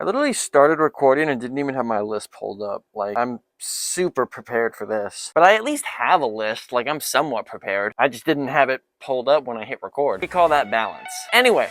I literally started recording and didn't even have my list pulled up. Like, I'm super prepared for this. But I at least have a list. Like, I'm somewhat prepared. I just didn't have it pulled up when I hit record. We call that balance. Anyway.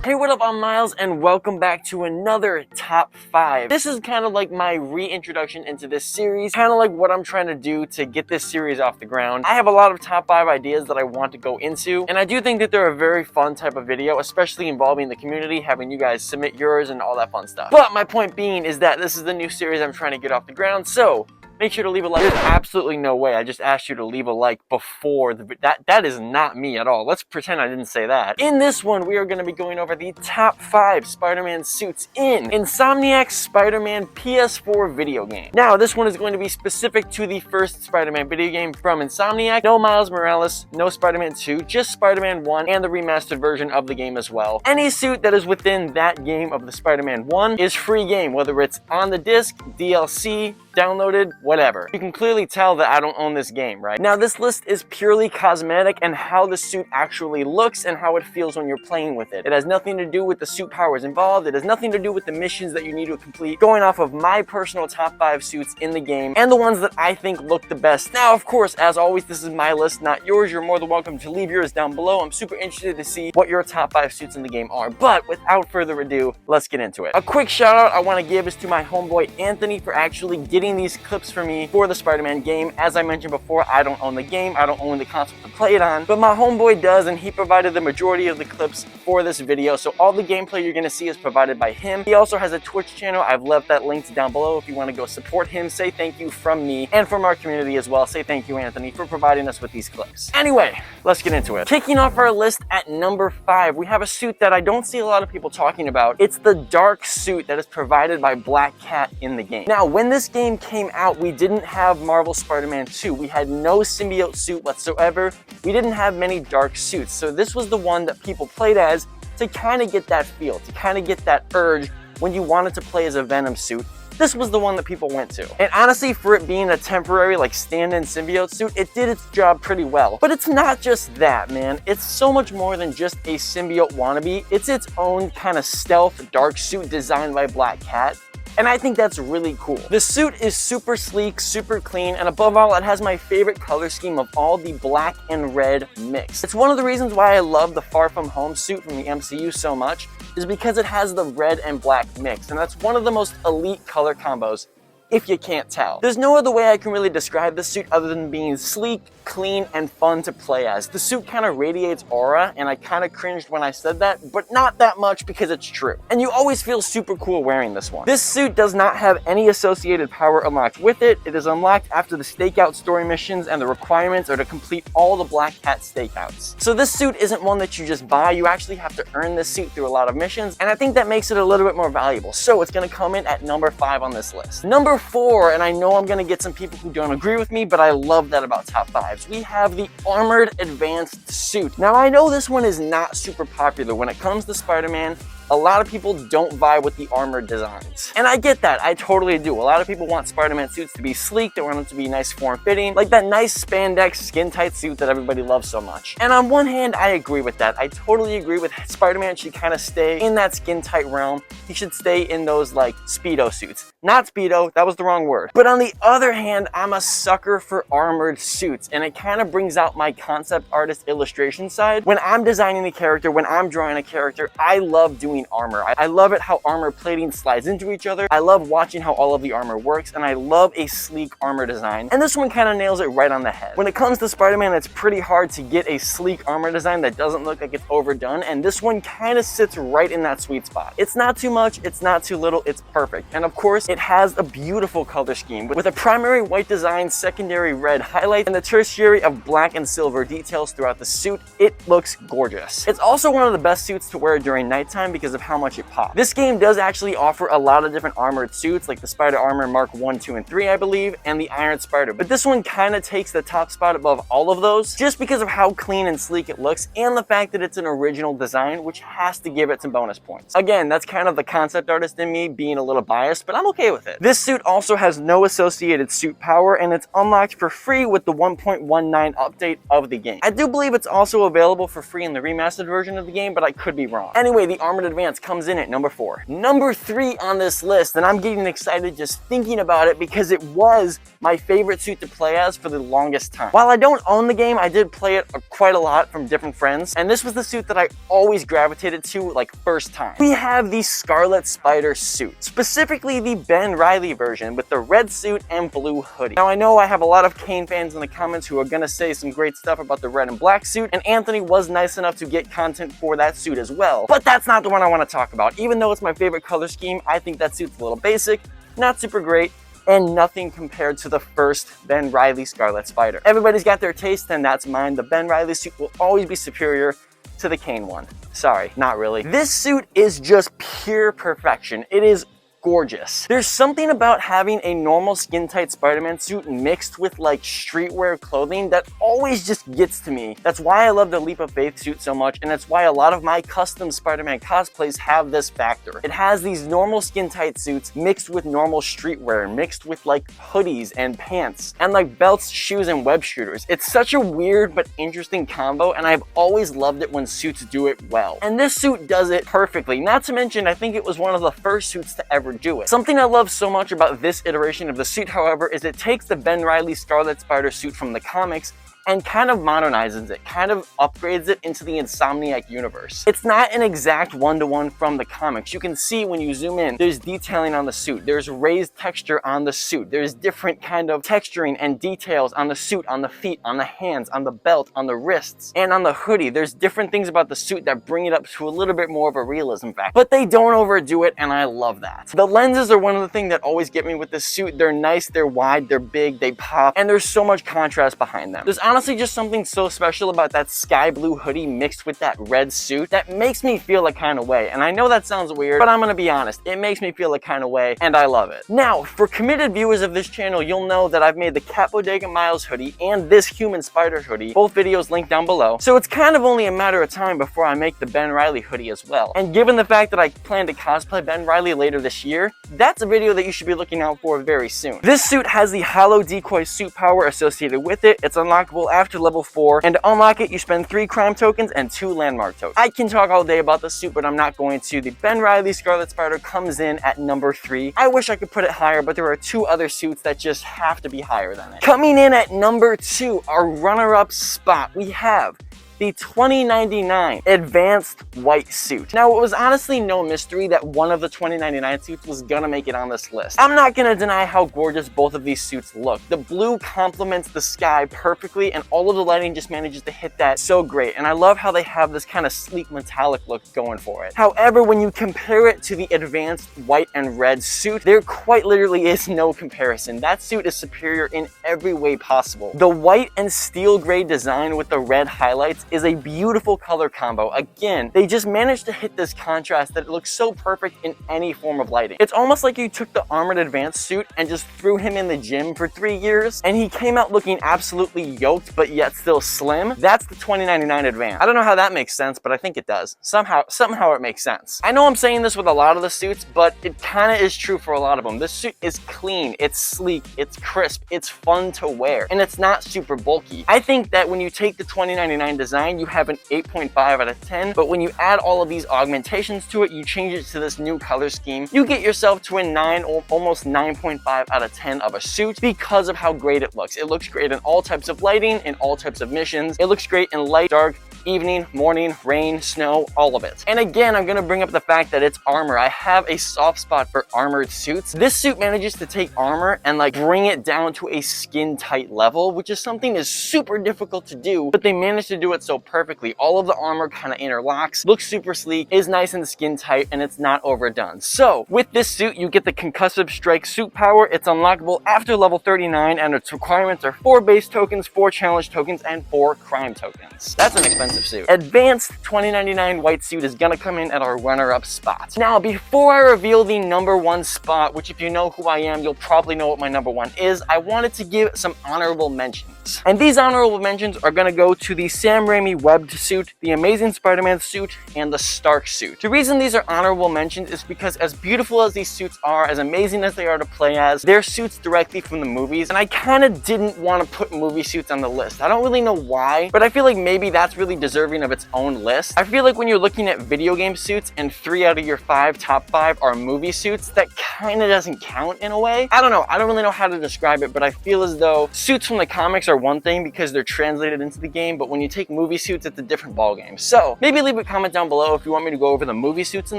Hey, what up? I'm Miles and welcome back to another top 5. This is kind of like my reintroduction into this series, kind of like what I'm trying to do to get this series off the ground. I have a lot of top 5 ideas that I want to go into, and I do think that they're a very fun type of video, especially involving the community, having you guys submit yours and all that fun stuff. But my point being is that this is the new series I'm trying to get off the ground, so make sure to leave a like. There's absolutely no way I just asked you to leave a like before that is not me at all. Let's pretend I didn't say that. In this one, we are going to be going over the top 5 Spider-Man suits in Insomniac's Spider-Man PS4 video game. Now, this one is going to be specific to the first Spider-Man video game from Insomniac. No Miles Morales, no Spider-Man 2, just Spider-Man 1 and the remastered version of the game as well. Any suit that is within that game of the Spider-Man 1 is free game, whether it's on the disc, DLC, downloaded, whatever. You can clearly tell that I don't own this game, right? Now, this list is purely cosmetic and how the suit actually looks and how it feels when you're playing with it. It has nothing to do with the suit powers involved. It has nothing to do with the missions that you need to complete, going off of my personal top 5 suits in the game and the ones that I think look the best. Now, of course, as always, this is my list, not yours. You're more than welcome to leave yours down below. I'm super interested to see what your top 5 suits in the game are. But without further ado, let's get into it. A quick shout out I want to give is to my homeboy Anthony for actually getting these clips for me for the Spider-Man game. As I mentioned before, I don't own the game, I don't own the console to play it on, but my homeboy does, and he provided the majority of the clips for this video, so all the gameplay you're gonna see is provided by him. He also has a Twitch channel. I've left that linked down below if you want to go support him. Say thank you from me and from our community as well. Say thank you, Anthony, for providing us with these clips. Anyway, let's get into it. Kicking off our list at number 5, we have a suit that I don't see a lot of people talking about. It's the dark suit that is provided by Black Cat in the game. Now, when this game came out, we didn't have Marvel Spider-Man 2. We had no symbiote suit whatsoever. We didn't have many dark suits. So this was the one that people played as to kind of get that feel, to kind of get that urge when you wanted to play as a Venom suit. This was the one that people went to. And honestly, for it being a temporary, like, stand-in symbiote suit, it did its job pretty well. But it's not just that, man. It's so much more than just a symbiote wannabe. It's its own kind of stealth dark suit designed by Black Cat. And I think that's really cool. The suit is super sleek, super clean, and above all, it has my favorite color scheme of all, the black and red mix. It's one of the reasons why I love the Far From Home suit from the MCU so much, is because it has the red and black mix, and that's one of the most elite color combos, if you can't tell. There's no other way I can really describe this suit other than being sleek, clean, and fun to play as. The suit kind of radiates aura, and I kind of cringed when I said that, but not that much because it's true. And you always feel super cool wearing this one. This suit does not have any associated power unlocked with it. It is unlocked after the stakeout story missions, and the requirements are to complete all the Black Cat stakeouts. So this suit isn't one that you just buy. You actually have to earn this suit through a lot of missions, and I think that makes it a little bit more valuable. So it's gonna come in at number 5 on this list. Number 4, and I know I'm gonna get some people who don't agree with me, but I love that about top 5s. We have the Armored Advanced Suit. Now, I know this one is not super popular. When it comes to Spider-Man, a lot of people don't vibe with the armored designs. And I get that, I totally do. A lot of people want Spider-Man suits to be sleek, they want them to be nice form-fitting, like that nice spandex, skin-tight suit that everybody loves so much. And on one hand, I agree with that. I totally agree with Spider-Man should kind of stay in that skin-tight realm. He should stay in those, like, Speedo suits. Not Speedo, that was the wrong word. But on the other hand, I'm a sucker for armored suits, and it kind of brings out my concept artist illustration side. When I'm designing a character, when I'm drawing a character, I love doing armor. I love it how armor plating slides into each other. I love watching how all of the armor works, and I love a sleek armor design. And this one kind of nails it right on the head. When it comes to Spider-Man, it's pretty hard to get a sleek armor design that doesn't look like it's overdone, and this one kind of sits right in that sweet spot. It's not too much, it's not too little, it's perfect. And of course, it has a beautiful color scheme with a primary white design, secondary red highlights, and the tertiary of black and silver details throughout the suit. It looks gorgeous. It's also one of the best suits to wear during nighttime because because of how much it pops. This game does actually offer a lot of different armored suits, like the Spider Armor Mark 1, 2, and 3, I believe, and the Iron Spider. But this one kind of takes the top spot above all of those just because of how clean and sleek it looks and the fact that it's an original design, which has to give it some bonus points. Again, that's kind of the concept artist in me being a little biased, but I'm okay with it. This suit also has no associated suit power, and it's unlocked for free with the 1.19 update of the game. I do believe it's also available for free in the remastered version of the game, but I could be wrong. Anyway, the Armored Advance comes in at number 4. Number 3 on this list, and I'm getting excited just thinking about it because it was my favorite suit to play as for the longest time. While I don't own the game, I did play it quite a lot from different friends, and this was the suit that I always gravitated to like first time. We have the Scarlet Spider suit, specifically the Ben Reilly version with the red suit and blue hoodie. Now I know I have a lot of Kane fans in the comments who are gonna say some great stuff about the red and black suit, and Anthony was nice enough to get content for that suit as well, but that's not the one I want to talk about. Even though it's my favorite color scheme, I think that suit's a little basic, not super great, and nothing compared to the first Ben Reilly Scarlet Spider. Everybody's got their taste, and that's mine. The Ben Reilly suit will always be superior to the Kane one. Sorry, not really. This suit is just pure perfection. It is gorgeous. There's something about having a normal skin-tight Spider-Man suit mixed with like streetwear clothing that always just gets to me. That's why I love the Leap of Faith suit so much, and that's why a lot of my custom Spider-Man cosplays have this factor. It has these normal skin-tight suits mixed with normal streetwear, mixed with like hoodies and pants, and like belts, shoes, and web shooters. It's such a weird but interesting combo, and I've always loved it when suits do it well. And this suit does it perfectly. Not to mention, I think it was one of the first suits to ever do it. Something I love so much about this iteration of the suit, however, is it takes the Ben Reilly Scarlet Spider suit from the comics and kind of modernizes it, kind of upgrades it into the Insomniac universe. It's not an exact one-to-one from the comics. You can see when you zoom in, there's detailing on the suit, there's raised texture on the suit, there's different kind of texturing and details on the suit, on the feet, on the hands, on the belt, on the wrists, and on the hoodie. There's different things about the suit that bring it up to a little bit more of a realism factor, but they don't overdo it, and I love that. The lenses are one of the things that always get me with this suit. They're nice, they're wide, they're big, they pop, and there's so much contrast behind them. There's honestly just something so special about that sky blue hoodie mixed with that red suit that makes me feel a kind of way. And I know that sounds weird, but I'm gonna be honest, it makes me feel a kind of way, and I love it. Now, for committed viewers of this channel, you'll know that I've made the Cat Bodega Miles hoodie and this Human Spider hoodie, both videos linked down below. So it's kind of only a matter of time before I make the Ben Reilly hoodie as well. And given the fact that I plan to cosplay Ben Reilly later this year, that's a video that you should be looking out for very soon. This suit has the hollow decoy suit power associated with it. It's unlockable after level 4, and to unlock it, you spend 3 crime tokens and 2 landmark tokens. I can talk all day about the suit, but I'm not going to. The Ben Reilly Scarlet Spider comes in at number 3. I wish I could put it higher, but there are 2 other suits that just have to be higher than it. Coming in at number 2, our runner-up spot, we have the 2099 Advanced White Suit. Now, it was honestly no mystery that one of the 2099 suits was gonna make it on this list. I'm not gonna deny how gorgeous both of these suits look. The blue complements the sky perfectly, and all of the lighting just manages to hit that so great. And I love how they have this kind of sleek metallic look going for it. However, when you compare it to the Advanced White and Red suit, there quite literally is no comparison. That suit is superior in every way possible. The white and steel gray design with the red highlights is a beautiful color combo. Again, they just managed to hit this contrast that it looks so perfect in any form of lighting. It's almost like you took the Armored Advance suit and just threw him in the gym for 3 years, and he came out looking absolutely yoked but yet still slim. That's the 2099 Advance. I don't know how that makes sense, but I think it does. Somehow it makes sense. I know I'm saying this with a lot of the suits, but it kind of is true for a lot of them. This suit is clean, it's sleek, it's crisp, it's fun to wear, and it's not super bulky. I think that when you take the 2099 design, you have an 8.5 out of 10, but when you add all of these augmentations to it, you change it to this new color scheme, you get yourself to a 9 or almost 9.5 out of 10 of a suit because of how great it looks. It looks great in all types of lighting, in all types of missions. It looks great in light, dark, evening, morning, rain, snow, all of it. And again, I'm gonna bring up the fact that it's armor. I have a soft spot for armored suits. This suit manages to take armor and like bring it down to a skin tight level, which is something that's super difficult to do, but they managed to do it so perfectly. All of the armor kind of interlocks, looks super sleek, is nice and skin tight, and it's not overdone. So with this suit, you get the concussive strike suit power. It's unlockable after level 39, and its requirements are 4 base tokens, 4 challenge tokens, and 4 crime tokens. That's an expensive expensive suit. Advanced 2099 white suit is gonna come in at our runner-up spot. Now, before I reveal the number one spot, which if you know who I am, you'll probably know what my number one is, I wanted to give some honorable mentions. And these honorable mentions are gonna go to the Sam Raimi webbed suit, the Amazing Spider-Man suit, and the Stark suit. The reason these are honorable mentions is because as beautiful as these suits are, as amazing as they are to play as, they're suits directly from the movies, and I kind of didn't want to put movie suits on the list. I don't really know why, but I feel like maybe that's really deserving of its own list. I feel like when you're looking at video game suits and 3 out of your 5 top 5 are movie suits, that kind of doesn't count in a way. I don't know. I don't really know how to describe it, but I feel as though suits from the comics are one thing because they're translated into the game, but when you take movie suits, it's a different ballgame. So maybe leave a comment down below if you want me to go over the movie suits in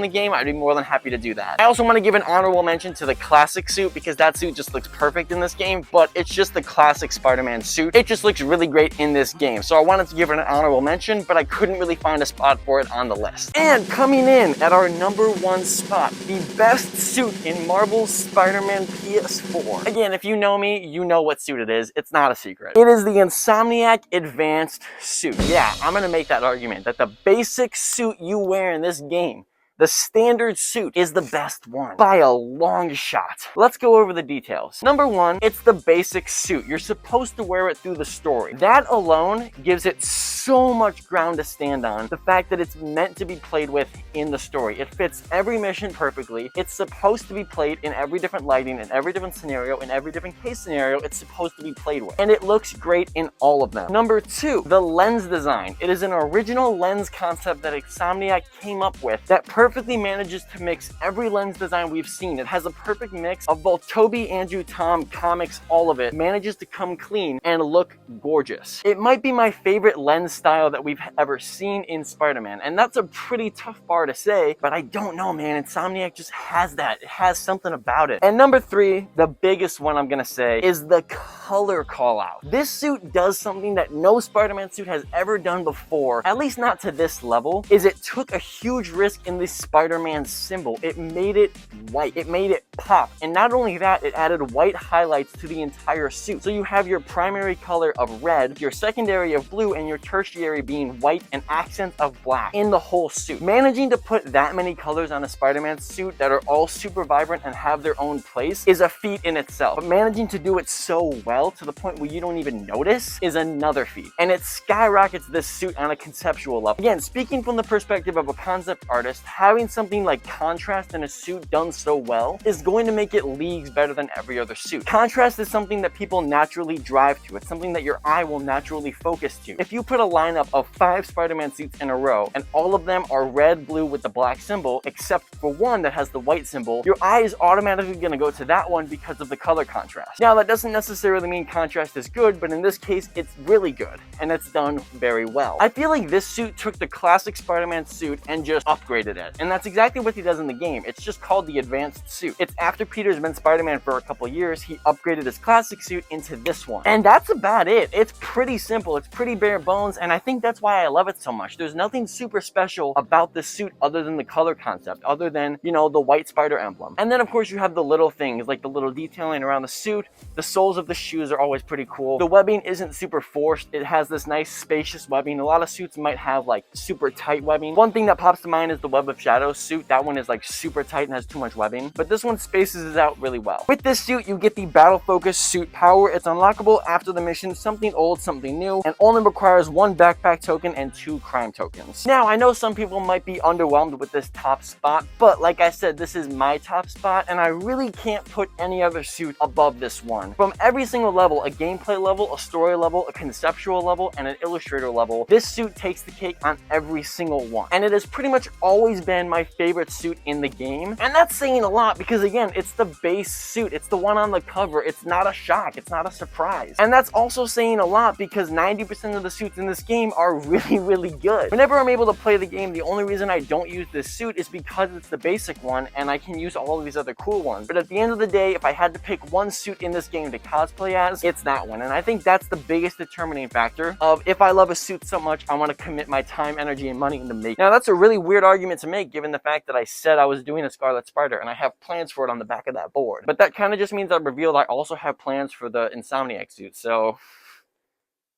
the game. I'd be more than happy to do that. I also want to give an honorable mention to the classic suit because that suit just looks perfect in this game, but it's just the classic Spider-Man suit. It just looks really great in this game. So I wanted to give it an honorable mention, but I couldn't really find a spot for it on the list. And coming in at our number one spot, the best suit in Marvel's Spider-Man PS4. Again, if you know me, you know what suit it is. It's not a secret. It is the Insomniac Advanced Suit. Yeah, I'm gonna make that argument that the basic suit you wear in this game, the standard suit, is the best one by a long shot. Let's go over the details. Number one, it's the basic suit. You're supposed to wear it through the story. That alone gives it so much ground to stand on. The fact that it's meant to be played with in the story. It fits every mission perfectly. It's supposed to be played in every different lighting, in every different scenario, in every different case scenario it's supposed to be played with. And it looks great in all of them. Number two, the lens design. It is an original lens concept that Insomniac came up with that perfectly manages to mix every lens design we've seen. It has a perfect mix of both Toby, Andrew, Tom, comics, all of it. Manages to come clean and look gorgeous. It might be my favorite lens style that we've ever seen in Spider-Man, and that's a pretty tough bar to say, but I don't know, man. Insomniac just has that. It has something about it. And number three, the biggest one I'm gonna say, is the color call out. This suit does something that no Spider-Man suit has ever done before, at least not to this level, is it took a huge risk in the Spider-Man symbol. It made it white. It made it pop. And not only that, it added white highlights to the entire suit. So you have your primary color of red, your secondary of blue, and your tertiary being white and accents of black in the whole suit. Managing to put that many colors on a Spider-Man suit that are all super vibrant and have their own place is a feat in itself. But managing to do it so well to the point where you don't even notice is another feat. And it skyrockets this suit on a conceptual level. Again, speaking from the perspective of a concept artist, having something like contrast in a suit done so well is going to make it leagues better than every other suit. Contrast is something that people naturally drive to. It's something that your eye will naturally focus to. If you put a lineup of 5 Spider-Man suits in a row and all of them are red, blue with the black symbol, except for one that has the white symbol, your eye is automatically going to go to that one because of the color contrast. Now, that doesn't necessarily mean contrast is good, but in this case, it's really good, and it's done very well. I feel like this suit took the classic Spider-Man suit and just upgraded it, and that's exactly what he does in the game. It's just called the Advanced Suit. It's after Peter's been Spider-Man for a couple years, he upgraded his classic suit into this one. And that's about it. It's pretty simple. It's pretty bare bones, and I think that's why I love it so much. There's nothing super special about this suit other than the color concept, other than, you know, the white spider emblem. And then, of course, you have the little things, like the little detailing around the suit. The soles of the shoes are always pretty cool. The webbing isn't super forced. It has this nice spacious webbing. A lot of suits might have like super tight webbing. One thing that pops to mind is the Web of Shadows suit. That one is like super tight and has too much webbing, but this one spaces it out really well. With this suit, you get the battle focus suit power. It's unlockable after the mission, something old, something new, and only requires 1 backpack token and 2 crime tokens. Now, I know some people might be underwhelmed with this top spot, but like I said, this is my top spot, and I really can't put any other suit above this one. From every single level, a gameplay level, a story level, a conceptual level, and an illustrator level, this suit takes the cake on every single one. And it has pretty much always been my favorite suit in the game. And that's saying a lot because, again, it's the base suit. It's the one on the cover. It's not a shock. It's not a surprise. And that's also saying a lot because 90% of the suits in this game are really, really good. Whenever I'm able to play the game, the only reason I don't use this suit is because it's the basic one and I can use all of these other cool ones. But at the end of the day, if I had to pick one suit in this game to cosplay as, it's that one. And I think that's the biggest determining factor of if I love a suit so much, I want to commit my time, energy, and money into making. Now, that's a really weird argument to make given the fact that I said I was doing a Scarlet Spider and I have plans for it on the back of that board. But that kind of just means I revealed I also have plans for the Insomniac suit, so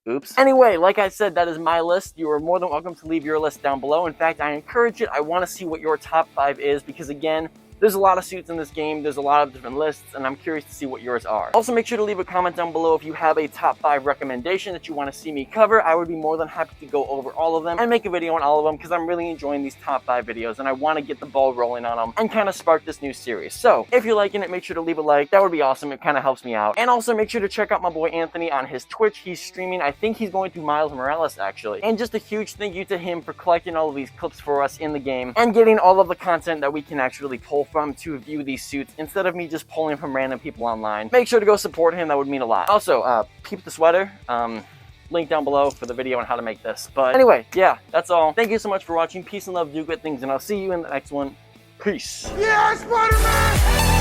Oops. Anyway, like I said, that is my list. You are more than welcome to leave your list down below. In fact, I encourage it. I want to see what your top 5 is because, again, there's a lot of suits in this game. There's a lot of different lists, and I'm curious to see what yours are. Also, make sure to leave a comment down below if you have a top 5 recommendation that you want to see me cover. I would be more than happy to go over all of them and make a video on all of them because I'm really enjoying these top 5 videos, and I want to get the ball rolling on them and kind of spark this new series. So, if you're liking it, make sure to leave a like. That would be awesome. It kind of helps me out. And also, make sure to check out my boy Anthony on his Twitch. He's streaming. I think he's going through Miles Morales, actually. And just a huge thank you to him for collecting all of these clips for us in the game and getting all of the content that we can actually pull from to view these suits instead of me just pulling from random people online. Make sure to go support him. That would mean a lot. Also, peep the sweater. Link down below for the video on how to make this. But anyway, yeah, that's all. Thank you so much for watching. Peace and love. Do good things, and I'll see you in the next one. Peace. Yeah, Spider-Man!